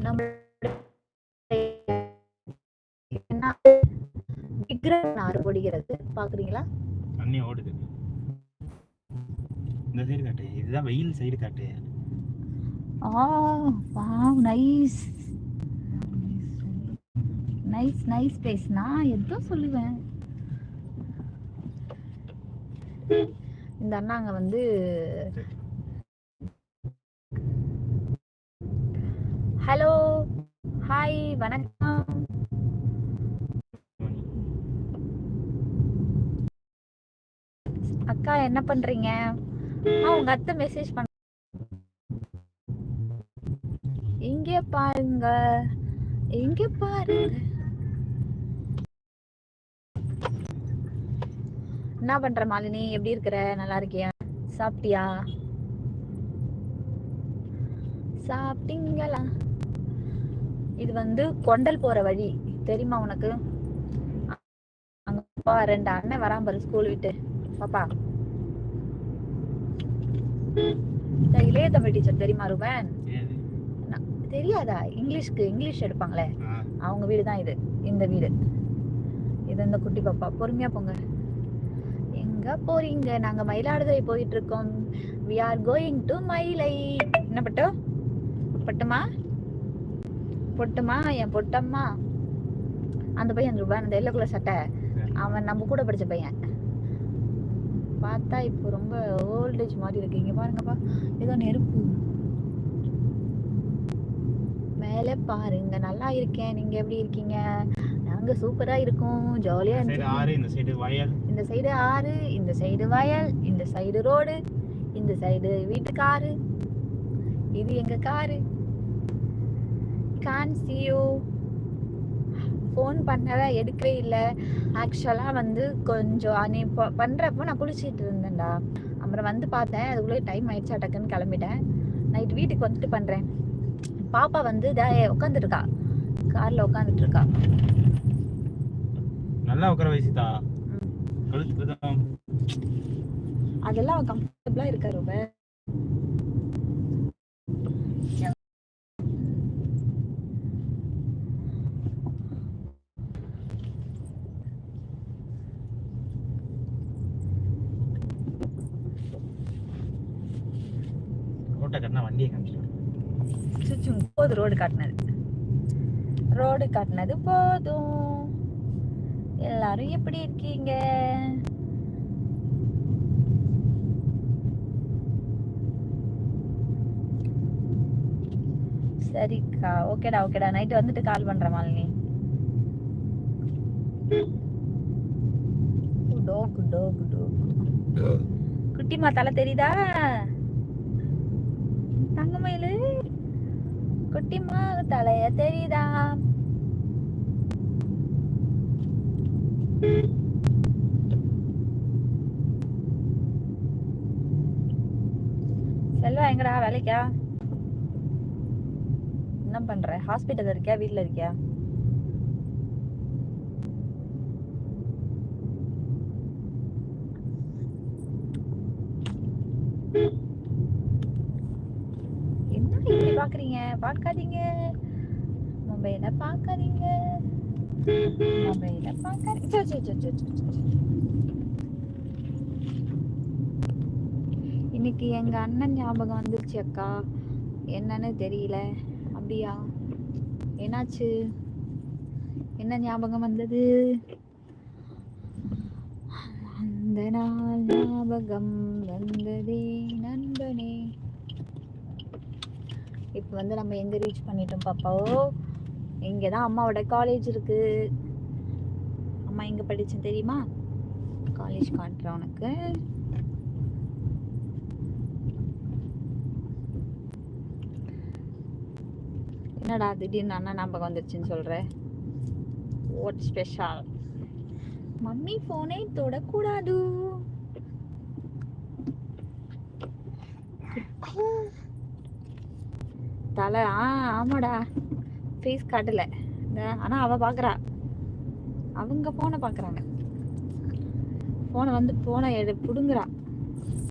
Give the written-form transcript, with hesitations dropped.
நம்ம ஆறு ஓடுகிறது பாக்குறீங்களா? தண்ணி ஓடுது. இந்த சைடு காட்டு. இதுதான் வெயில் சைடு காட்டு. Wow nice nice nice place. நான் எதோ சொல்லுவேன். இந்த அண்ணாங்க வந்து ஹலோ ஹாய் வணக்கம். அக்கா என்ன பண்றீங்க? உங்க அத்தை மெசேஜ் பண்ண இங்க பாருங்க இங்க பாருங்க. என்ன பண்ற மாலினி? எப்படி இருக்கிற? நல்லா இருக்கியா? சாப்பிட்டியா? சாப்பிட்டீங்களா? இது வந்து கொண்டல் போற வழி தெரியுமா உனக்கு? அங்க 2 அண்ணன் வராம பாரு ஸ்கூல் விட்டு. பாப்பா இளைய தமிழ் டீச்சர் தெரியுமா ரூபன்? தெரியாதா? இங்கிலீஷ் எடுப்பாங்களே அவங்க வீடு தான் இது. இந்த வீடு இது. இந்த குட்டி பாப்பா பொறுமையா போங்க. எங்க போறீங்க? நாங்க மயிலாடுதுறை போயிட்டு இருக்கோம். we are going to மயிலை. என்ன பொட்டுமா என் பொட்டம்மா. அந்த பையன் ரூபாய் அந்த எல்லோ கலர் சட்டை அவன் நம்ம கூட படிச்ச பையன். பார்த்தா இப்போ ரொம்ப ஓல்டேஜ் மாதிரி இருக்கு. இங்க பாருங்கப்பா ஏதோ நெருப்பு மேல பாருங்க. நல்லா இருக்கேன். நீங்க எப்படி இருக்கீங்க? நாங்க சூப்பரா இருக்கோம். ஜாலியா இருக்கு. இந்த சைடு வயல், இந்த சைடு ஆறு, இந்த சைடு வயல், இந்த சைடு ரோடு, இந்த சைடு வீட்டு காரு. இது எங்க car. can't see you. Phone பண்ணல எடுக்கவே இல்லை. ஆக்சுவலாக வந்து கொஞ்சம் நீ பண்ணுறப்போ நான் குளிச்சுட்டு இருந்தேன்டா. அப்புறம் வந்து பார்த்தேன் அதுக்குள்ளே டைம் ஆயிடுச்சா டக்குன்னு கிளம்பிட்டேன். நைட் வீட்டுக்கு வந்துட்டு பண்ணுறேன். பாப்பா வந்து உட்காந்துருக்கா காரில் உட்காந்துட்டு இருக்கா. நல்லா உட்கார வயசுதா. அதெல்லாம் கம்ஃபர்டபுளாக இருக்கா ரொம்ப. வண்டியை போதும். ரோடு காட்டினது போதும். எல்லாரும் எப்படி இருக்கீங்க? சரிக்கா ஓகேடா. நைட்டு வந்துட்டு கால் பண்ற மாலினி. குட்டிமா தலை தெரியுதா? தங்கமயிலு குட்டிமா தலைய தெரியுதா? செல்வா எங்கடா? வேலைக்கா? என்ன பண்ற? ஹாஸ்பிட்டல் இருக்கியா வீட்ல இருக்கியா? என்ன இப்படி பாக்குறீங்க? பார்க்காதீங்க. மொபைல பார்க்காதீங்க. இன்னைக்கு எங்க அண்ணன் ஞாபகம் வந்துருச்சு அக்கா. என்னன்னு தெரியல. அப்படியா? என்னாச்சு? என்ன ஞாபகம் வந்தது? அந்த நாள் ஞாபகம் வந்ததே நண்பனே. இப்போ வந்து நம்ம எங்க ரீச் பண்ணிட்டோம் பாப்பாவோ? இங்கதான் அம்மாவோட காலேஜ் இருக்கு. அம்மா எங்க படிச்சேன் தெரியுமா? காலேஜ் காட்டுறேன் உனக்கு. என்னடா திடீர்னு அண்ணா ஞாபகம் வந்துருச்சுன்னு சொல்ற? What special? மம்மி போனை தொடக்கூடாது. தலை ஆமாடா ஃபேஸ் காட்டல. ஆனா அவ பாக்குறா. அவங்க போனை பாக்குறாங்க. போனை வந்து புடுங்குறா.